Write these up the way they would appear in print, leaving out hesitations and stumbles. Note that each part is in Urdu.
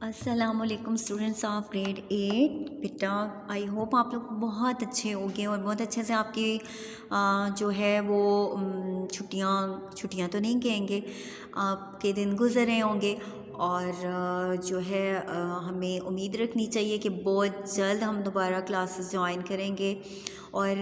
السلام علیکم اسٹوڈنٹس آف گریڈ 8 بیٹا، آئی ہوپ آپ لوگ بہت اچھے ہوں گے اور بہت اچھے سے آپ کی جو ہے وہ چھٹیاں تو نہیں کہیں گے، آپ کے دن گزر رہے ہوں گے اور جو ہے ہمیں امید رکھنی چاہیے کہ بہت جلد ہم دوبارہ کلاسز جوائن کریں گے۔ اور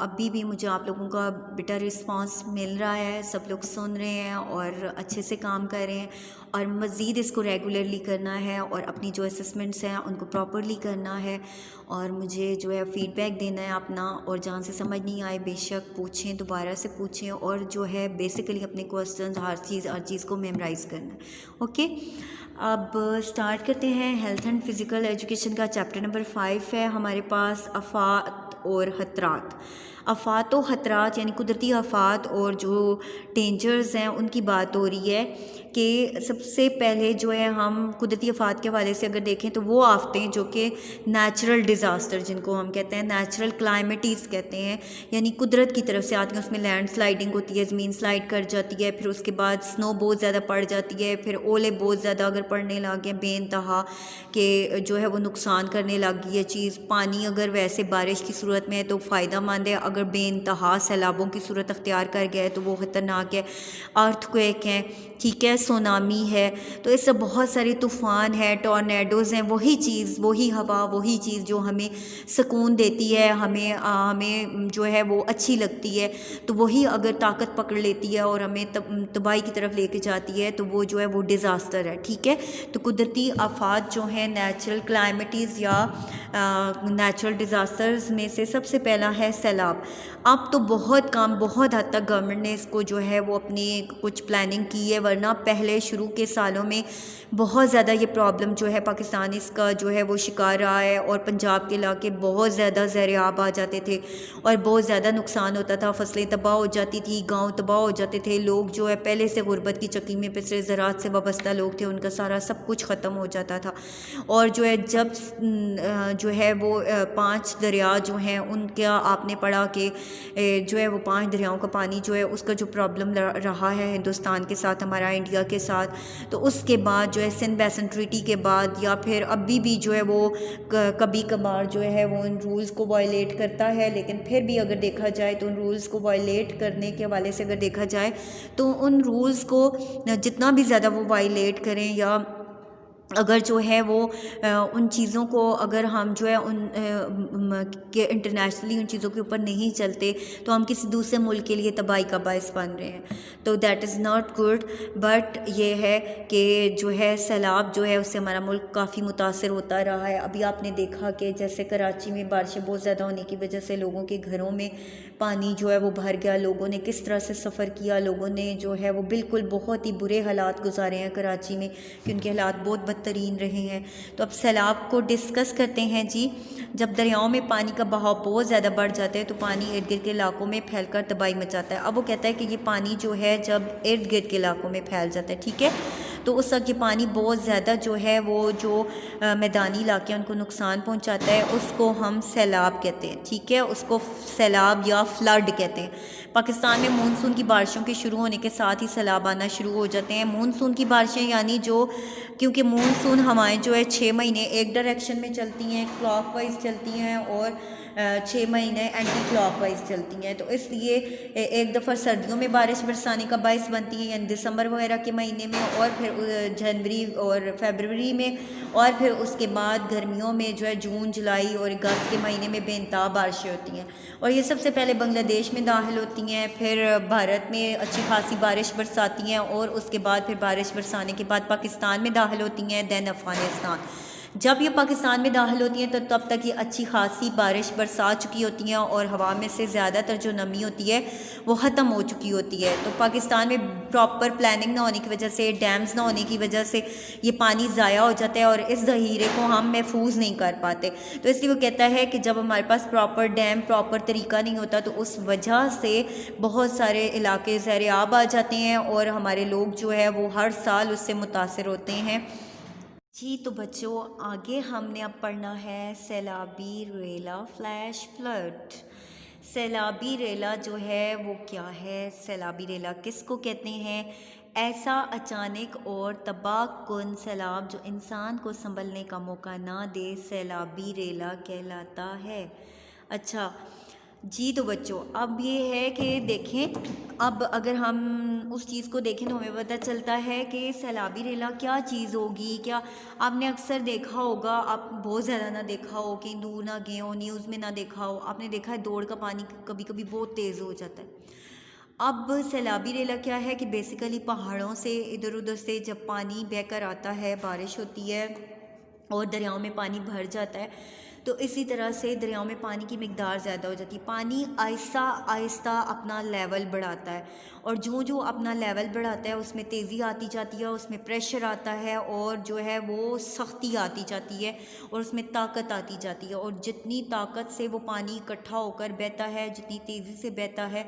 ابھی بھی مجھے آپ لوگوں کا بیٹا رسپانس مل رہا ہے، سب لوگ سن رہے ہیں اور اچھے سے کام کر رہے ہیں، اور مزید اس کو ریگولرلی کرنا ہے اور اپنی جو اسسمنٹس ہیں ان کو پراپرلی کرنا ہے، اور مجھے جو ہے فیڈ بیک دینا ہے اپنا، اور جہاں سے سمجھ نہیں آئے بے شک پوچھیں، دوبارہ سے پوچھیں، اور جو ہے بیسیکلی اپنے کوسچنز ہر چیز کو میمورائز کرنا ہے۔ اوکے، اب سٹارٹ کرتے ہیں۔ ہیلتھ اینڈ فزیکل ایجوکیشن کا چیپٹر نمبر 5 ہے ہمارے پاس، آفات اور خطرات۔ آفات و خطرات یعنی قدرتی آفات اور جو ڈینجرز ہیں ان کی بات ہو رہی ہے کہ سب سے پہلے جو ہے ہم قدرتی آفات کے حوالے سے اگر دیکھیں تو وہ آفتیں جو کہ نیچرل ڈیزاسٹر جن کو ہم کہتے ہیں، نیچرل کلائمیٹیز کہتے ہیں، یعنی قدرت کی طرف سے آتی ہیں، اس میں لینڈ سلائڈنگ ہوتی ہے، زمین سلائڈ کر جاتی ہے، پھر اس کے بعد سنو بہت زیادہ پڑ جاتی ہے، پھر اولے بہت زیادہ اگر پڑنے لگ گئے بے انتہا کہ جو ہے وہ نقصان کرنے لگ گئی ہے چیز۔ پانی اگر ویسے بارش کی صورت میں ہے تو فائدہ مند ہے، اگر بے انتہا سیلابوں کی صورت اختیار کر گیا ہے تو وہ خطرناک ہے۔ ارتھ کویک ہے، ٹھیک ہے، سونامی ہے، تو اس سے بہت سارے طوفان ہے، ٹورنیڈوز ہیں، وہی چیز، وہی ہوا، وہی چیز جو ہمیں سکون دیتی ہے، ہمیں جو ہے وہ اچھی لگتی ہے، تو وہی اگر طاقت پکڑ لیتی ہے اور ہمیں تباہی کی طرف لے کے جاتی ہے تو وہ جو ہے وہ ڈیزاسٹر ہے، ٹھیک ہے۔ تو قدرتی آفات جو ہیں، نیچرل کلائمیٹیز یا نیچرل ڈیزاسٹرز میں سے سب سے پہلا ہے سیلاب۔ اب تو بہت حد تک گورنمنٹ نے اس کو جو ہے وہ اپنی کچھ پلاننگ کی ہے، ورنہ پہلے شروع کے سالوں میں بہت زیادہ یہ پرابلم جو ہے پاکستان اس کا جو ہے وہ شکار رہا ہے، اور پنجاب کے علاقے بہت زیادہ زیر آب آ جاتے تھے اور بہت زیادہ نقصان ہوتا تھا، فصلیں تباہ ہو جاتی تھی، گاؤں تباہ ہو جاتے تھے، لوگ جو ہے پہلے سے غربت کی چکی میں پسرے، زراعت سے وابستہ لوگ تھے، ان کا سارا سب کچھ ختم ہو جاتا تھا۔ اور جو ہے جب جو ہے وہ 5 دریا جو ہیں ان کا آپ نے پڑھا کہ جو ہے وہ 5 دریاؤں کا پانی جو ہے اس کا جو پرابلم رہا ہے ہندوستان کے ساتھ، ہمارا انڈیا کے ساتھ، تو اس کے بعد جو ہے سندھ بیسن ٹریٹی کے بعد یا پھر ابھی بھی جو ہے وہ کبھی کبھار جو ہے وہ ان رولز کو وائلیٹ کرتا ہے، لیکن پھر بھی اگر دیکھا جائے تو ان رولز کو وائلیٹ کرنے کے حوالے سے اگر دیکھا جائے تو ان رولز کو جتنا بھی زیادہ وہ وائلیٹ کریں یا اگر جو ہے وہ ان چیزوں کو اگر ہم جو ہے ان کہ انٹرنیشنلی ان چیزوں کے اوپر نہیں چلتے تو ہم کسی دوسرے ملک کے لیے تباہی کا باعث بن رہے ہیں، تو that is not good. But یہ ہے کہ جو ہے سیلاب جو ہے اس سے ہمارا ملک کافی متاثر ہوتا رہا ہے۔ ابھی آپ نے دیکھا کہ جیسے کراچی میں بارشیں بہت زیادہ ہونے کی وجہ سے لوگوں کے گھروں میں پانی جو ہے وہ بھر گیا، لوگوں نے کس طرح سے سفر کیا، لوگوں نے جو ہے وہ بالکل بہت ہی برے حالات گزارے ہیں کراچی میں، کہ ان کے حالات بہت بدترین رہے ہیں۔ تو اب سیلاب کو ڈسکس کرتے ہیں جی۔ جب دریاؤں میں پانی کا بہاؤ بہت زیادہ بڑھ جاتا ہے تو پانی ارد گرد کے علاقوں میں پھیل کر تباہی مچاتا ہے۔ اب وہ کہتا ہے کہ یہ پانی جو ہے جب ارد گرد کے علاقوں میں پھیل جاتا ہے، ٹھیک ہے، تو اس وقت یہ پانی بہت زیادہ جو ہے وہ جو میدانی علاقے ہیں ان کو نقصان پہنچاتا ہے، اس کو ہم سیلاب کہتے ہیں، ٹھیک ہے، اس کو سیلاب یا فلڈ کہتے ہیں۔ پاکستان میں مونسون کی بارشوں کے شروع ہونے کے ساتھ ہی سیلاب آنا شروع ہو جاتے ہیں۔ مونسون کی بارشیں یعنی جو، کیونکہ مونسون ہوائیں جو ہے 6 مہینے ایک ڈائریکشن میں چلتی ہیں، کلاک وائز چلتی ہیں، اور 6 مہینے اینٹی کلاک وائز چلتی ہیں، تو اس لیے ایک دفعہ سردیوں میں بارش برسانے کا باعث بنتی ہے، یعنی دسمبر وغیرہ کے مہینے میں، اور پھر جنوری اور فیبروری میں، اور پھر اس کے بعد گرمیوں میں جو ہے جون جولائی اور اگست کے مہینے میں بے انتہا بارشیں ہوتی ہیں، اور یہ سب سے پہلے بنگلہ دیش میں داخل ہوتی ہیں، پھر بھارت میں اچھی خاصی بارش برساتی ہیں، اور اس کے بعد پھر بارش برسانے کے بعد پاکستان میں داخل ہوتی ہیں، دین افغانستان۔ جب یہ پاکستان میں داخل ہوتی ہیں تو تب تک یہ اچھی خاصی بارش برسا چکی ہوتی ہیں، اور ہوا میں سے زیادہ تر جو نمی ہوتی ہے وہ ختم ہو چکی ہوتی ہے۔ تو پاکستان میں پراپر پلاننگ نہ ہونے کی وجہ سے، ڈیمز نہ ہونے کی وجہ سے یہ پانی ضائع ہو جاتا ہے، اور اس ذخیرے کو ہم محفوظ نہیں کر پاتے، تو اس لیے وہ کہتا ہے کہ جب ہمارے پاس پراپر ڈیم، پراپر طریقہ نہیں ہوتا تو اس وجہ سے بہت سارے علاقے زیر آب آ جاتے ہیں، اور ہمارے لوگ جو ہے وہ ہر سال اس سے متاثر ہوتے ہیں جی۔ تو بچوں آگے ہم نے اب پڑھنا ہے سیلابی ریلا فلیش فلڈ۔ سیلابی ریلا جو ہے وہ کیا ہے، سیلابی ریلا کس کو کہتے ہیں؟ ایسا اچانک اور تباہ کن سیلاب جو انسان کو سنبھلنے کا موقع نہ دے سیلابی ریلا کہلاتا ہے۔ اچھا جی، تو بچوں اب یہ ہے کہ دیکھیں، اب اگر ہم اس چیز کو دیکھیں تو ہمیں پتہ چلتا ہے کہ سیلابی ریلا کیا چیز ہوگی۔ کیا آپ نے اکثر دیکھا ہوگا، آپ بہت زیادہ نہ دیکھا ہو، کہیں دور نہ گئے ہو، نیوز میں نہ دیکھا ہو، آپ نے دیکھا ہے دوڑ کا پانی کبھی کبھی بہت تیز ہو جاتا ہے۔ اب سیلابی ریلا کیا ہے کہ بیسیکلی پہاڑوں سے ادھر ادھر سے جب پانی بہہ کر آتا ہے، بارش ہوتی ہے اور دریاؤں میں پانی بھر جاتا ہے، تو اسی طرح سے دریاؤں میں پانی کی مقدار زیادہ ہو جاتی ہے۔ پانی آہستہ آہستہ اپنا لیول بڑھاتا ہے، اور جو اپنا لیول بڑھاتا ہے اس میں تیزی آتی جاتی ہے، اس میں پریشر آتا ہے، اور جو ہے وہ سختی آتی جاتی ہے، اور اس میں طاقت آتی جاتی ہے، اور جتنی طاقت سے وہ پانی اکٹھا ہو کر بہتا ہے، جتنی تیزی سے بہتا ہے،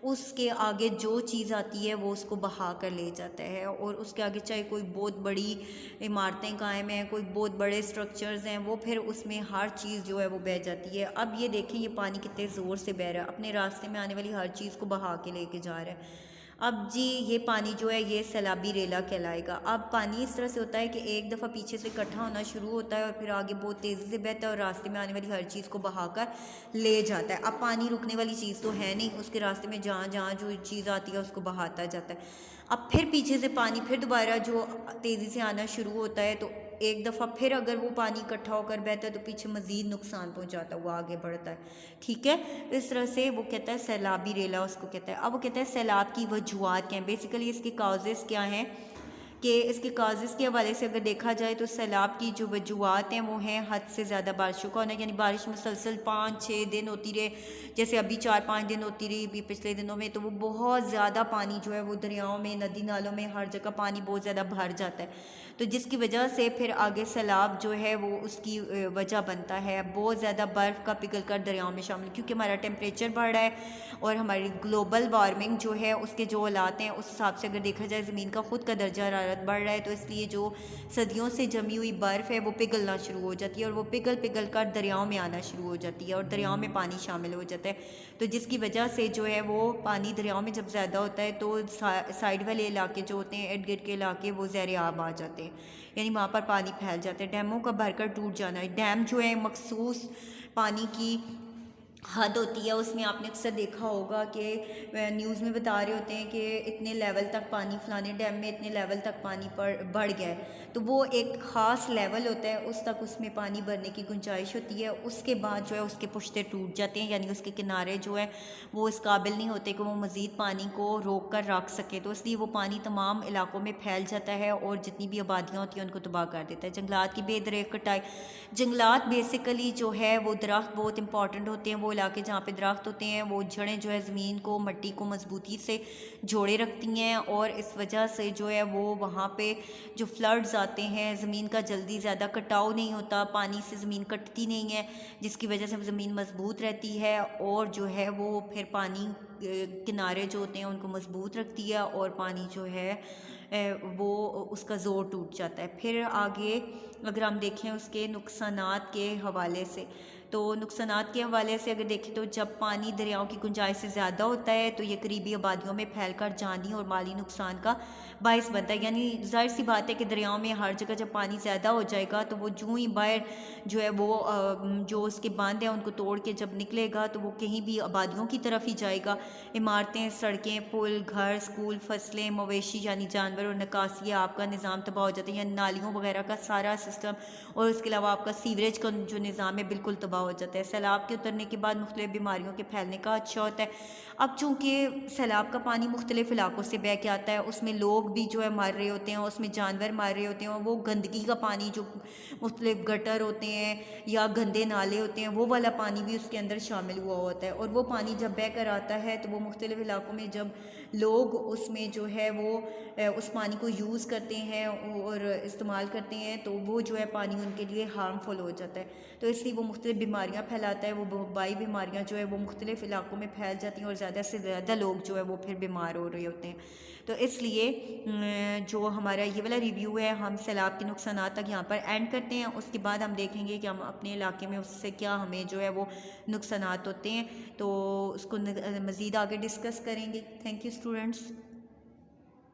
اس کے آگے جو چیز آتی ہے وہ اس کو بہا کر لے جاتا ہے، اور اس کے آگے چاہے کوئی بہت بڑی عمارتیں قائم ہیں، کوئی بہت بڑے سٹرکچرز ہیں، وہ پھر اس میں ہر چیز جو ہے وہ بہہ جاتی ہے۔ اب یہ دیکھیں، یہ پانی کتنے زور سے بہہ رہا ہے، اپنے راستے میں آنے والی ہر چیز کو بہا کے لے کے جا رہا ہے۔ اب جی یہ پانی جو ہے یہ سیلابی ریلا کہلائے گا۔ اب پانی اس طرح سے ہوتا ہے کہ ایک دفعہ پیچھے سے اکٹھا ہونا شروع ہوتا ہے، اور پھر آگے بہت تیزی سے بہتا ہے، اور راستے میں آنے والی ہر چیز کو بہا کر لے جاتا ہے۔ اب پانی رکنے والی چیز تو ہے نہیں، اس کے راستے میں جہاں جہاں جو چیز آتی ہے اس کو بہاتا جاتا ہے۔ اب پھر پیچھے سے پانی پھر دوبارہ جو تیزی سے آنا شروع ہوتا ہے، تو ایک دفعہ پھر اگر وہ پانی اکٹھا ہو کر بہتا ہے تو پیچھے مزید نقصان پہنچاتا ہے، وہ آگے بڑھتا ہے، ٹھیک ہے۔ اس طرح سے وہ کہتا ہے سیلابی ریلا اس کو کہتا ہے۔ اب وہ کہتا ہے سیلاب کی وجوہات کیا ہیں، بیسیکلی اس کے کازز کیا ہیں، کہ اس کے کازز کے حوالے سے اگر دیکھا جائے تو سیلاب کی جو وجوہات ہیں وہ ہیں حد سے زیادہ بارشوں کا ہونا، یعنی بارش مسلسل 5-6 دن ہوتی رہے، جیسے ابھی 4-5 دن ہوتی رہی ابھی پچھلے دنوں میں، تو وہ بہت زیادہ پانی جو ہے وہ دریاؤں میں، ندی نالوں میں، ہر جگہ پانی بہت زیادہ بھر جاتا ہے، تو جس کی وجہ سے پھر آگے سیلاب جو ہے وہ اس کی وجہ بنتا ہے۔ بہت زیادہ برف کا پگھل کر دریاؤں میں شامل، کیونکہ ہمارا ٹیمپریچر بڑھ رہا ہے اور ہماری گلوبل وارمنگ جو ہے اس کے جو حالات ہیں اس حساب سے اگر دیکھا جائے زمین کا خود کا درجہ حرارت بڑھ رہا ہے، تو اس لیے جو صدیوں سے جمی ہوئی برف ہے وہ پگھلنا شروع ہو جاتی ہے، اور وہ پگھل کر دریاؤں میں آنا شروع ہو جاتی ہے، اور دریاؤں میں پانی شامل ہو جاتا ہے، تو جس کی وجہ سے جو ہے وہ پانی دریاؤں میں جب زیادہ ہوتا ہے تو سائڈ والے علاقے جو ہوتے ہیں، ارد گرد کے علاقے، وہ زیر آب آ جاتے ہیں، یعنی وہاں پر پانی پھیل جاتا ہے۔ ڈیموں کا بھر کر ٹوٹ جانا ہے، ڈیم جو ہے مخصوص پانی کی حد ہوتی ہے، اس میں آپ نے اکثر دیکھا ہوگا کہ نیوز میں بتا رہے ہوتے ہیں کہ اتنے لیول تک پانی، فلانے ڈیم میں اتنے لیول تک پانی بڑھ گیا ہے، تو وہ ایک خاص لیول ہوتا ہے، اس تک اس میں پانی بھرنے کی گنجائش ہوتی ہے، اس کے بعد جو ہے اس کے پشتے ٹوٹ جاتے ہیں، یعنی اس کے کنارے جو ہے وہ اس قابل نہیں ہوتے کہ وہ مزید پانی کو روک کر رکھ سکے، تو اس لیے وہ پانی تمام علاقوں میں پھیل جاتا ہے اور جتنی بھی آبادیاں ہوتی ہیں ان کو تباہ کر دیتا ہے۔ جنگلات کی بے دریغ کٹائی، جنگلات بیسیکلی جو ہے وہ درخت بہت امپورٹنٹ ہوتے ہیں، وہ علاقے جہاں پہ درخت ہوتے ہیں وہ جڑیں جو ہے زمین کو، مٹی کو مضبوطی سے جوڑے رکھتی ہیں، اور اس وجہ سے جو ہے وہ وہاں پہ جو فلڈز آتے ہیں، زمین کا جلدی زیادہ کٹاؤ نہیں ہوتا، پانی سے زمین کٹتی نہیں ہے، جس کی وجہ سے زمین مضبوط رہتی ہے، اور جو ہے وہ پھر پانی کنارے جو ہوتے ہیں ان کو مضبوط رکھتی ہے، اور پانی جو ہے وہ اس کا زور ٹوٹ جاتا ہے۔ پھر آگے اگر ہم دیکھیں اس کے نقصانات کے حوالے سے، تو نقصانات کے حوالے سے اگر دیکھیں تو جب پانی دریاؤں کی گنجائش سے زیادہ ہوتا ہے تو یہ قریبی آبادیوں میں پھیل کر جانی اور مالی نقصان کا باعث بنتا ہے، یعنی ظاہر سی بات ہے کہ دریاؤں میں ہر جگہ جب پانی زیادہ ہو جائے گا تو وہ جو ہی باہر جو ہے وہ جو اس کے باندھ ہیں ان کو توڑ کے جب نکلے گا تو وہ کہیں بھی آبادیوں کی طرف ہی جائے گا، عمارتیں، سڑکیں، پل، گھر، اسکول، فصلیں، مویشی یعنی جانور اور نکاسی آپ کا نظام تباہ ہو جاتا ہے، یعنی نالیوں وغیرہ کا سارا سسٹم، اور اس کے علاوہ آپ کا سیوریج کا جو نظام ہے بالکل تباہ ہو جاتا ہے۔ سیلاب کے اترنے کے بعد مختلف بیماریوں کے پھیلنے کا خدشہ ہوتا ہے۔ اب چونکہ سیلاب کا پانی مختلف علاقوں سے بہہ کے آتا ہے، اس میں لوگ بھی جو ہے مر رہے ہوتے ہیں، اس میں جانور مر رہے ہوتے ہیں، اور وہ گندگی کا پانی جو مختلف گٹر ہوتے ہیں یا گندے نالے ہوتے ہیں وہ والا پانی بھی اس کے اندر شامل ہوا ہوتا ہے، اور وہ پانی جب بہہ کر آتا ہے تو وہ مختلف علاقوں میں جب لوگ اس میں جو ہے وہ اس پانی کو یوز کرتے ہیں اور استعمال کرتے ہیں تو وہ جو ہے پانی ان کے لیے ہارمفل ہو جاتا ہے، تو اس لیے وہ مختلف بیماریاں پھیلاتا ہے، وہ وبائی بیماریاں جو ہے وہ مختلف علاقوں میں پھیل جاتی ہیں، اور زیادہ سے زیادہ لوگ جو ہے وہ پھر بیمار ہو رہے ہوتے ہیں۔ تو اس لیے جو ہمارا یہ والا ریویو ہے ہم سیلاب کے نقصانات تک یہاں پر اینڈ کرتے ہیں، اس کے بعد ہم دیکھیں گے کہ ہم اپنے علاقے میں اس سے کیا ہمیں جو ہے وہ نقصانات ہوتے ہیں، تو اس کو مزید آگے ڈسکس کریں گے۔ Thank you students.